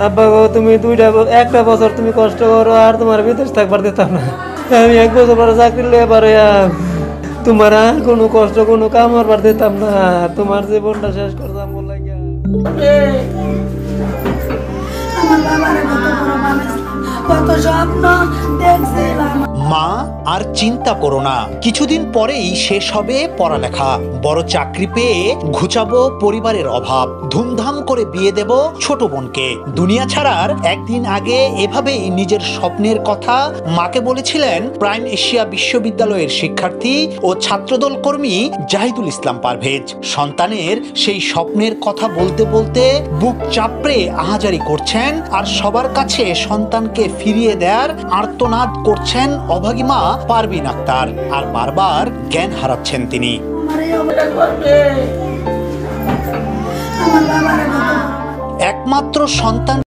আব্বা গো, তুমি একটা বছর তুমি কষ্ট করো, আর তোমার বিদেশ থাকবার দিতাম না। আমি 1 বছর পরে চাকরি লিয়ে পারে তোমার আর কোনো কষ্ট কোনো কাম করবার দিতাম না। তোমার জীবনটা শেষ করতাম বলে আমার বাবারে কত বড় বানাইছিলাম, কত স্বপ্ন দেখছিলাম। মা আর চিন্তা করো না, কিছুদিন পরেই শেষ হবে পড়ালেখা, বড় চাকরি পেয়ে ঘুচাবো পরিবারের অভাব, ধুমধাম করে বিয়ে দেব ছোট বোনকে। দুনিয়া ছাড়ার একদিন আগে এভাবেই নিজের স্বপ্নের কথা মাকে বলেছিলেন প্রাইম এশিয়া বিশ্ববিদ্যালয়ের শিক্ষার্থী ও ছাত্রদল কর্মী জাহিদুল ইসলাম পারভেজ। সন্তানের সেই স্বপ্নের কথা বলতে বলতে বুক চাপড়ে আহাজারি করছেন, আর সবার কাছে সন্তানকে ফিরিয়ে দেওয়ার আর্তনাদ করছেন অভাগী মা পারভিন আক্তার। আর বারবার জ্ঞান হারাচ্ছেন তিনি। একমাত্র সন্তান